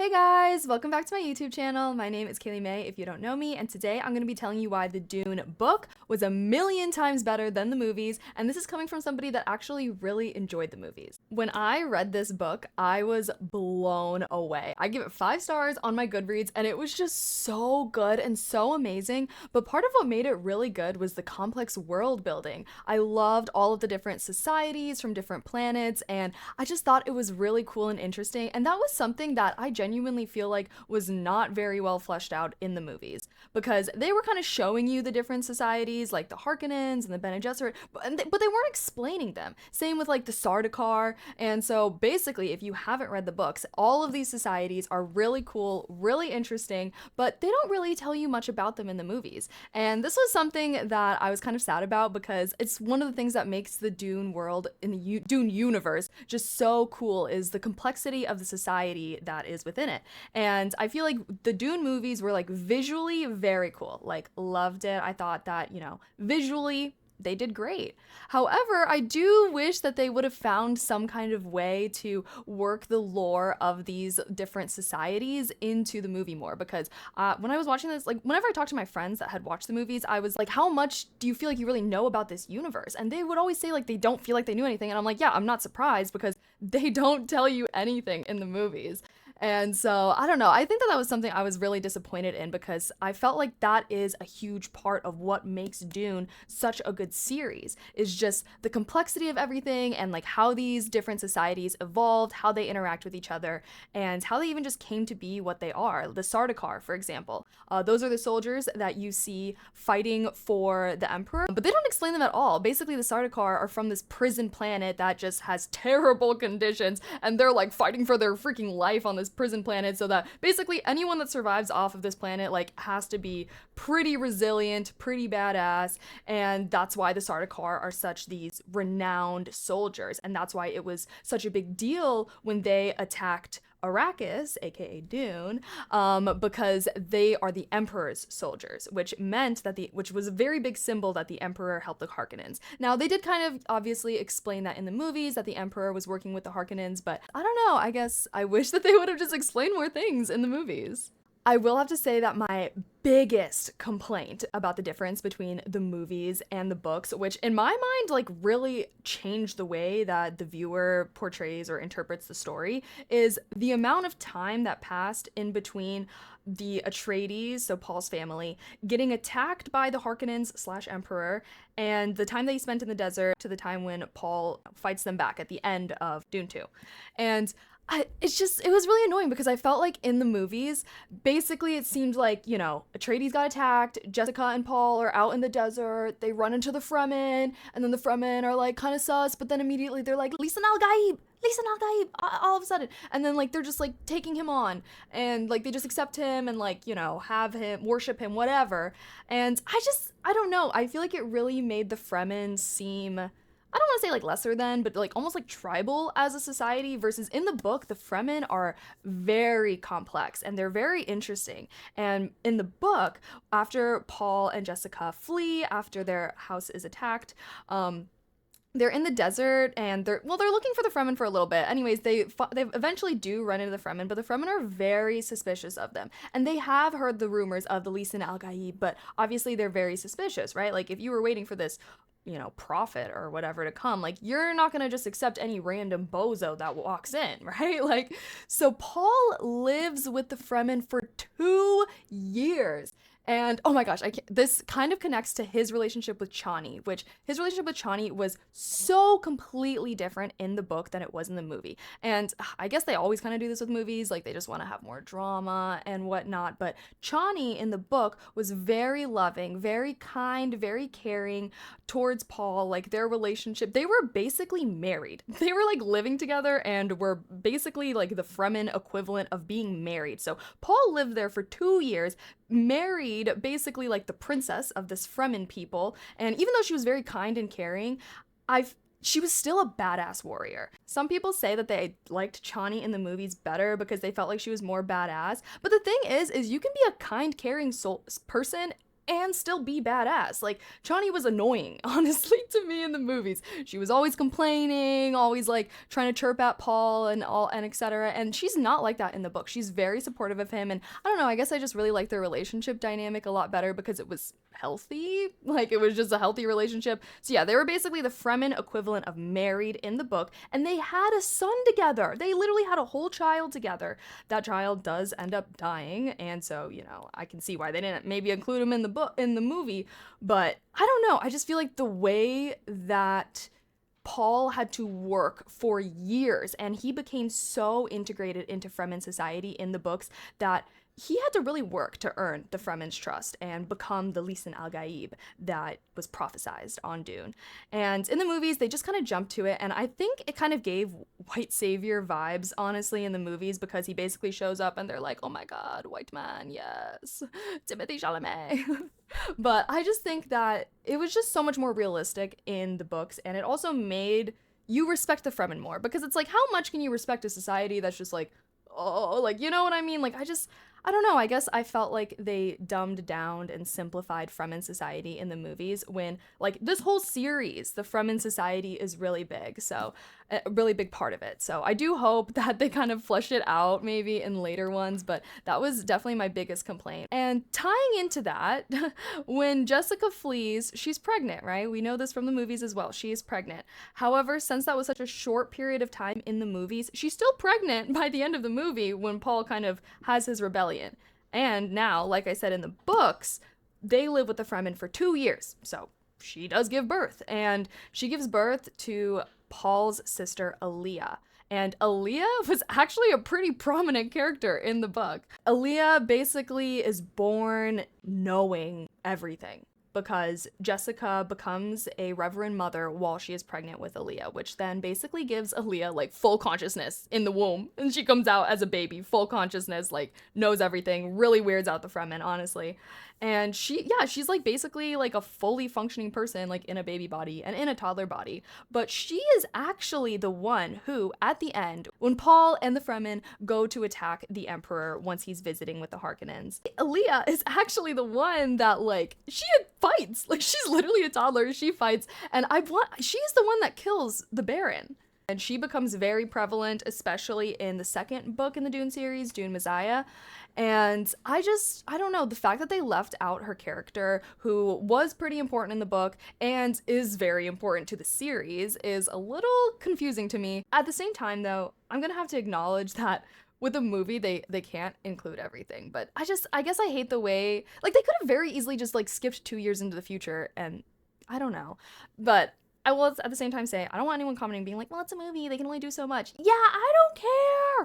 Hey guys, welcome back to my YouTube channel. My name is Kaylee May if you don't know me, and today I'm going to be telling you why the Dune book was a million times better than the movies, and this is coming from somebody that actually really enjoyed the movies. When I read this book, I was blown away. I give it 5 stars on my Goodreads, and it was just so good and so amazing, but part of what made it really good was the complex world building. I loved all of the different societies from different planets, and I just thought it was really cool and interesting, and that was something that I genuinely feel like was not very well fleshed out in the movies, because they were kind of showing you the different societies like the Harkonnens and the Bene Gesserit, but they weren't explaining them. Same with like the Sardaukar. And so basically, if you haven't read the books, all of these societies are really cool, really interesting, but they don't really tell you much about them in the movies. And this was something that I was kind of sad about, because it's one of the things that makes the Dune world in the Dune universe just so cool, is the complexity of the society that is within it. And I feel like the Dune movies were like visually very cool. Like, loved it. I thought that, visually they did great. However, I do wish that they would have found some kind of way to work the lore of these different societies into the movie more, because when I was watching this, like whenever I talked to my friends that had watched the movies, I was like, how much do you feel like you really know about this universe? And they would always say like they don't feel like they knew anything. And I'm like, yeah, I'm not surprised, because they don't tell you anything in the movies. And so, I don't know. I think that was something I was really disappointed in, because I felt like that is a huge part of what makes Dune such a good series, is just the complexity of everything, and like how these different societies evolved, how they interact with each other, and how they even just came to be what they are. The Sardaukar, for example. Those are the soldiers that you see fighting for the Emperor, but they don't explain them at all. Basically, the Sardaukar are from this prison planet that just has terrible conditions, and they're like fighting for their freaking life on this prison planet, so that basically anyone that survives off of this planet like has to be pretty resilient, pretty badass, and that's why the Sardaukar are such these renowned soldiers, and that's why it was such a big deal when they attacked Arrakis, aka Dune, because they are the Emperor's soldiers, which meant that which was a very big symbol that the Emperor helped the Harkonnens. Now, they did kind of obviously explain that in the movies, that the Emperor was working with the Harkonnens, but I don't know, I guess I wish that they would have just explained more things in the movies. I will have to say that my biggest complaint about the difference between the movies and the books, which in my mind like really changed the way that the viewer portrays or interprets the story, is the amount of time that passed in between the Atreides, so Paul's family, getting attacked by the Harkonnens slash Emperor, and the time they spent in the desert to the time when Paul fights them back at the end of Dune 2. And it was really annoying, because I felt like in the movies, basically it seemed like, Atreides got attacked, Jessica and Paul are out in the desert, they run into the Fremen, and then the Fremen are like kind of sus, but then immediately they're like, Lisan al-Gaib, all of a sudden. And then like they're just like taking him on, and like they just accept him and like, have him, worship him, whatever. And I don't know, I feel like it really made the Fremen seem, I don't want to say like lesser than, but like almost like tribal as a society, versus in the book, the Fremen are very complex and they're very interesting. And in the book, after Paul and Jessica flee, after their house is attacked, they're in the desert, and they're looking for the Fremen for a little bit. Anyways, they eventually do run into the Fremen, but the Fremen are very suspicious of them, and they have heard the rumors of the Lisan al-Gaib, but obviously they're very suspicious, right? Like if you were waiting for this, prophet or whatever to come, like you're not gonna just accept any random bozo that walks in, right? Like, so Paul lives with the Fremen for 2 years. And oh my gosh, this kind of connects to his relationship with Chani, which his relationship with Chani was so completely different in the book than it was in the movie. And I guess they always kind of do this with movies, like they just want to have more drama and whatnot. But Chani in the book was very loving, very kind, very caring towards Paul. Like their relationship, they were basically married. They were like living together and were basically like the Fremen equivalent of being married. So Paul lived there for 2 years, married basically like the princess of this Fremen people, and even though she was very kind and caring, she was still a badass warrior. Some people say that they liked Chani in the movies better because they felt like she was more badass, but the thing is you can be a kind, caring person and still be badass. Like, Chani was annoying, honestly, to me in the movies. She was always complaining, always like trying to chirp at Paul and etc. And she's not like that in the book. She's very supportive of him, and I don't know, I guess I just really like their relationship dynamic a lot better because it was healthy. Like, it was just a healthy relationship. So yeah, they were basically the Fremen equivalent of married in the book, and they had a son together. They literally had a whole child together. That child does end up dying, and so, you know, I can see why they didn't maybe include him in the book, in the movie. But I don't know, I just feel like the way that Paul had to work for years, and he became so integrated into Fremen society in the books that he had to really work to earn the Fremen's trust and become the Lisan al-Gaib that was prophesized on Dune. And in the movies, they just kind of jumped to it, and I think it kind of gave white savior vibes, honestly, in the movies, because he basically shows up and they're like, oh my god, white man, yes, Timothée Chalamet. But I just think that it was just so much more realistic in the books, and it also made you respect the Fremen more, because it's like, how much can you respect a society that's just like, oh, like, you know what I mean? Like, I don't know, I guess I felt like they dumbed down and simplified Fremen society in the movies when, like, this whole series, the Fremen society is really big, so a really big part of it. So I do hope that they kind of flesh it out maybe in later ones, but that was definitely my biggest complaint. And tying into that, when Jessica flees, she's pregnant, right? We know this from the movies as well. She is pregnant. However, since that was such a short period of time in the movies, she's still pregnant by the end of the movie when Paul kind of has his rebellion. And now, like I said in the books, they live with the Fremen for 2 years. So she does give birth, and she gives birth to Paul's sister, Aaliyah. And Aaliyah was actually a pretty prominent character in the book. Aaliyah basically is born knowing everything, because Jessica becomes a reverend mother while she is pregnant with Aaliyah, which then basically gives Aaliyah like full consciousness in the womb. And she comes out as a baby, full consciousness, like knows everything, really weirds out the Fremen, honestly. And she's like basically like a fully functioning person, like in a baby body and in a toddler body. But she is actually the one who, at the end, when Paul and the Fremen go to attack the Emperor once he's visiting with the Harkonnens, Aaliyah is actually the one that, like, she fights. Like, she's literally a toddler, she fights, and she's the one that kills the Baron. And she becomes very prevalent, especially in the second book in the Dune series, Dune Messiah. And I don't know, the fact that they left out her character, who was pretty important in the book and is very important to the series, is a little confusing to me. At the same time, though, I'm gonna have to acknowledge that with a movie, they can't include everything. But I guess I hate the way, like, they could have very easily just, like, skipped 2 years into the future, and I don't know. But I will at the same time say, I don't want anyone commenting being like, well, it's a movie, they can only do so much. Yeah, I don't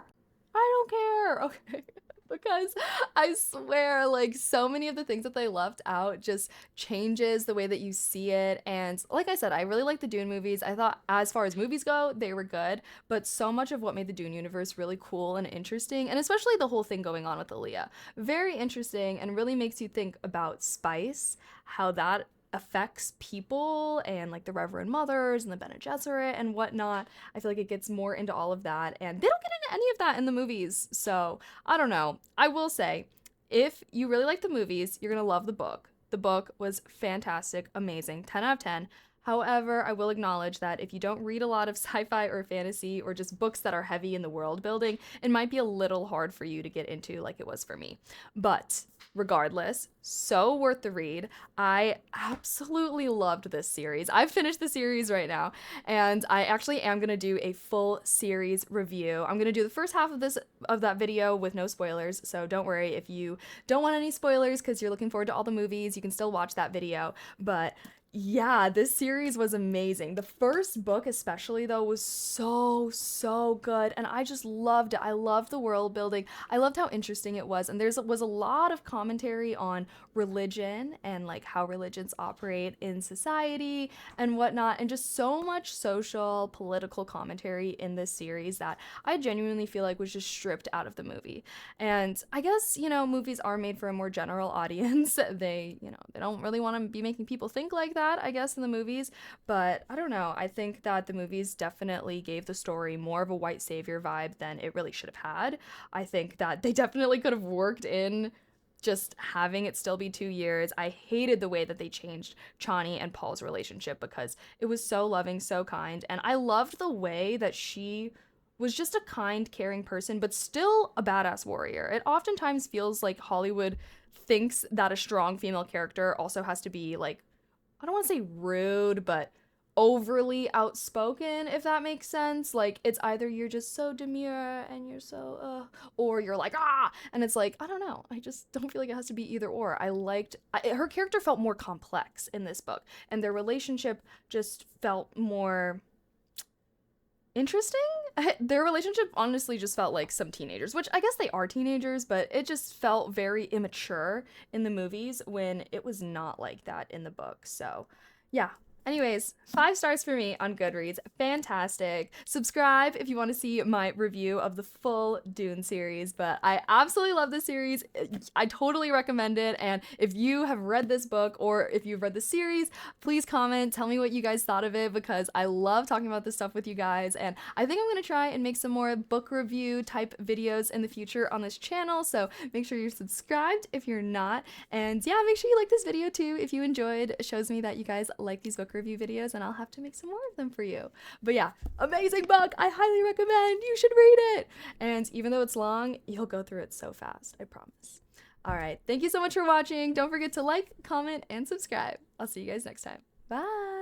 care. Okay. Because I swear, like, so many of the things that they left out just changes the way that you see it. And like I said, I really like the Dune movies. I thought, as far as movies go, they were good, but so much of what made the Dune universe really cool and interesting, and especially the whole thing going on with Aaliyah, very interesting, and really makes you think about spice, how that affects people, and like the Reverend Mothers and the Bene Gesserit and whatnot. I feel like it gets more into all of that, and they don't get into any of that in the movies. So I don't know. I will say, if you really like the movies, you're gonna love the book. The book was fantastic, amazing, 10 out of 10. However, I will acknowledge that if you don't read a lot of sci-fi or fantasy, or just books that are heavy in the world building, it might be a little hard for you to get into like it was for me. But regardless, so worth the read. I absolutely loved this series. I've finished the series right now, and I actually am gonna do a full series review. I'm gonna do the first half of that video with no spoilers, so don't worry if you don't want any spoilers because you're looking forward to all the movies, you can still watch that video. But yeah, this series was amazing. The first book especially, though, was so good, and I just loved it. I loved the world building. I loved how interesting it was, and there was a lot of commentary on religion and like how religions operate in society and whatnot, and just so much social, political commentary in this series that I genuinely feel like was just stripped out of the movie. And I guess, you know, movies are made for a more general audience. They don't really want to be making people think like that, I guess, in the movies, but I don't know. I think that the movies definitely gave the story more of a white savior vibe than it really should have had. I think that they definitely could have worked in just having it still be 2 years. I hated the way that they changed Chani and Paul's relationship because it was so loving, so kind. And I loved the way that she was just a kind, caring person, but still a badass warrior. It oftentimes feels like Hollywood thinks that a strong female character also has to be like, I don't want to say rude, but overly outspoken, if that makes sense. Like, it's either you're just so demure and you're so, or you're like, ah, and it's like, I don't know. I just don't feel like it has to be either or. Her character felt more complex in this book, and their relationship just felt more interesting. Their relationship honestly just felt like some teenagers, which I guess they are teenagers, but it just felt very immature in the movies when it was not like that in the book. So, yeah. Anyways, 5 stars for me on Goodreads. Fantastic. Subscribe if you want to see my review of the full Dune series, but I absolutely love this series. I totally recommend it, and if you have read this book or if you've read the series, please comment, tell me what you guys thought of it, because I love talking about this stuff with you guys, and I think I'm going to try and make some more book review type videos in the future on this channel, so make sure you're subscribed if you're not, and yeah, make sure you like this video too if you enjoyed. It shows me that you guys like these book review videos, and I'll have to make some more of them for you. But yeah, amazing book. I highly recommend. You should read it. And even though it's long, you'll go through it so fast. I promise. All right. Thank you so much for watching. Don't forget to like, comment, and subscribe. I'll see you guys next time. Bye.